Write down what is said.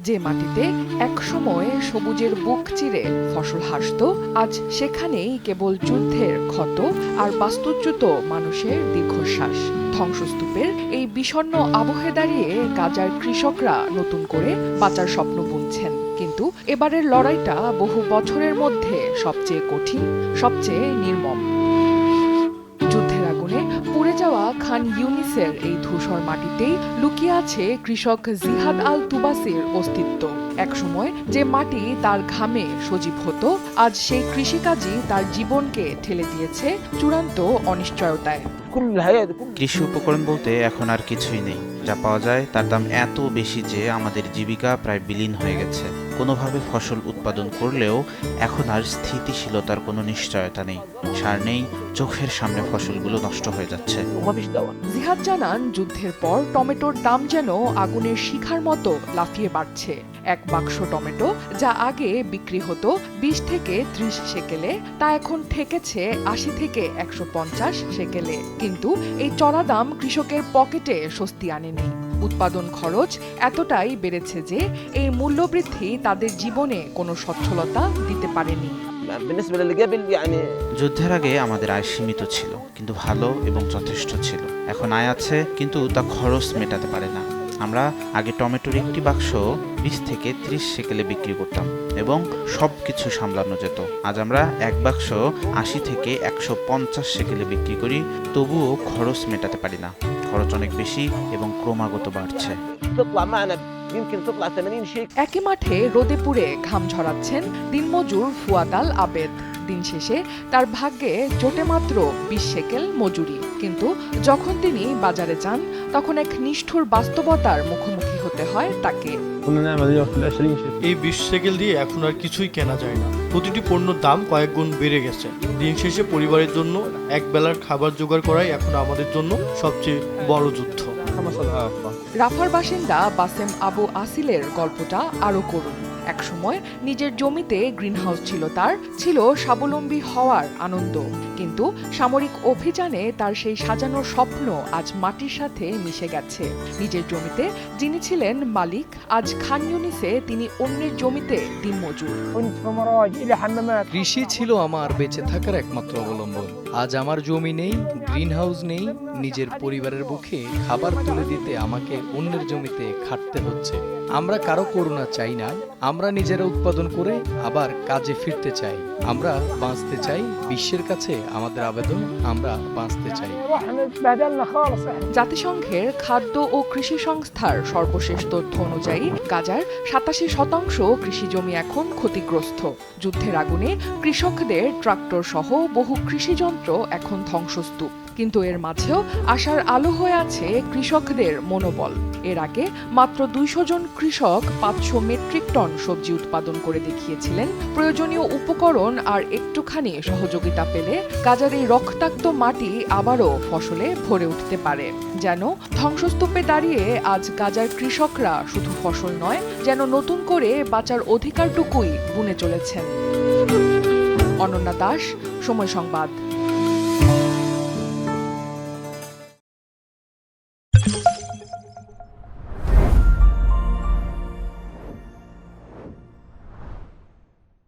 যে মাটিতে একসময় সবুজের বুক চিরে ফসল হাসত, আজ সেখানেই কেবল যুদ্ধের ক্ষত আর বাস্তুচ্যুত মানুষের দীর্ঘশ্বাস। ধ্বংসস্তূপের এই বিষণ্ণ আবহে দাঁড়িয়ে গাজার কৃষকরা নতুন করে বাঁচার স্বপ্ন বুনছেন। কিন্তু এবারের লড়াইটা বহু বছরের মধ্যে সবচেয়ে কঠিন, সবচেয়ে নির্মম। যুদ্ধের আগুনে পুড়ে যাওয়া খান ইউনিসের এই ধূসর মাটিতেই লুকিয়ে আছে কৃষক জিহাদ আল তুবাসির অস্তিত্ব। একসময় যে মাটি তার ঘামে সজীব হতো, আজ সেই কৃষিকাজই তার জীবনকে ঠেলে দিয়েছে চূড়ান্ত অনিশ্চয়তায়। কৃষি উপকরণ বলতে এখন আর কিছুই নেই। যা পাওয়া যায় তার দাম এত বেশি যে আমাদের জীবিকা প্রায় বিলীন হয়ে গেছে। কোনোভাবে ফসল উৎপাদন করলেও এখন আর স্থিতিশীলতার কোনো নিশ্চয়তা নেই। সার নেই, চোখের সামনে ফসলগুলো নষ্ট হয়ে যাচ্ছে। জিহাদ জানান, যুদ্ধের পর টমেটোর দাম যেন আগুনের শিখার মতো লাফিয়ে বাড়ছে। এক বাক্স টমেটো যা আগে বিক্রি হতো 20 থেকে 30 সেকেলে, তা এখন ঠেকেছে 80 থেকে 150 সেকেলে। কিন্তু এই চড়া দাম কৃষকের পকেটে স্বস্তি আনেনি। উৎপাদন খরচ এতটাই বেড়েছে যে এই মূল্যবৃদ্ধি তাদের জীবনে কোনো সচ্ছলতা দিতে পারেনি। যুদ্ধের আগে আমাদের আয় সীমিত ছিল, কিন্তু ভালো এবং যথেষ্ট ছিল। এখন আয় আছে, কিন্তু তা খরচ মেটাতে পারে না। আমরা আগে টমেটোর একটি বাক্স 20 থেকে 30 সেকেলে বিক্রি করতাম এবং সবকিছু সামলানো যেত। আজ আমরা এক বাক্স 80 থেকে 150 সেকেলে বিক্রি করি, তবুও খরচ মেটাতে পারি না। খরচ অনেক বেশি এবং ক্রমাগত বাড়ছে। একই মাঠে রোদে পুড়ে ঘাম ঝরাচ্ছেন দিনমজুর ফুয়াদ আল আবেদ। দিন শেষে তার ভাগ্যে জোটে মাত্র 20 সেকেল মজুরি। কিন্তু যখন তিনি বাজারে যান, তখন এক নিষ্ঠুর বাস্তবতার মুখোমুখি হতে হয় তাকে। এই 20 সেকেল দিয়ে এখন আর কিছুই কেনা যায় না। প্রতিটি পণ্যের দাম কয়েক গুণ বেড়ে গেছে। দিন শেষে পরিবারের জন্য এক বেলার খাবার জোগাড় করাই এখন আমাদের জন্য সবচেয়ে বড় যুদ্ধ। রাফার বাসিন্দা বাসেম আবু আসিলের গল্পটা আরো করুন। একসময় নিজের জমিতে গ্রিনহাউস ছিল তার, ছিল স্বাবলম্বী হওয়ার আনন্দ। কিন্তু সামরিক অভিযানে তার সেই সাজানো স্বপ্ন আজ মাটির সাথে মিশে গেছে। নিজের জমিতে যিনি ছিলেন মালিক, আজ খান ইউনিসে তিনি অন্যের জমিতে দিনমজুর। কৃষি ছিল আমার বেঁচে থাকার একমাত্র অবলম্বন। আজ আমার জমি নেই, গ্রিনহাউস নেই, নিজের পরিবারের বুকে খাবার তুলে দিতে আমাকে অন্যের জমিতে খাটতে হচ্ছে। আমরা কারো করুণা চাই না, আমরা নিজেরা উৎপাদন করে আবার কাজে ফিরতে চাই। আমরা বাঁচতে চাই। বিশ্বের কাছে আমাদের আবেদন, আমরা বাঁচতে চাই। জাতিসংঘের খাদ্য ও কৃষি সংস্থার সর্বশেষ তথ্য অনুযায়ী গাজার 87% কৃষি জমি এখন ক্ষতিগ্রস্ত। যুদ্ধের আগুনে কৃষকদের ট্রাক্টর সহ বহু কৃষিযন্ত্র এখন ধ্বংসস্তূপ। কিন্তু এর মাঝেও আশার আলো হয়ে আছে কৃষকদের মনোবল। এর আগে মাত্র 200 জন কৃষক 500 মেট্রিক টন সবজি উৎপাদন করে দেখিয়েছিলেন। প্রয়োজনীয় উপকরণ আর একটুখানি সহযোগিতা পেলে গাজার এই রক্তাক্ত মাটি আবারও ফসলে ভরে উঠতে পারে। যেন ধ্বংসস্তূপে দাঁড়িয়ে আজ গাজার কৃষকরা শুধু ফসল নয়, যেন নতুন করে বাঁচার অধিকারটুকুই বুনে চলেছেন। অনন্যা দাস, সময় সংবাদ।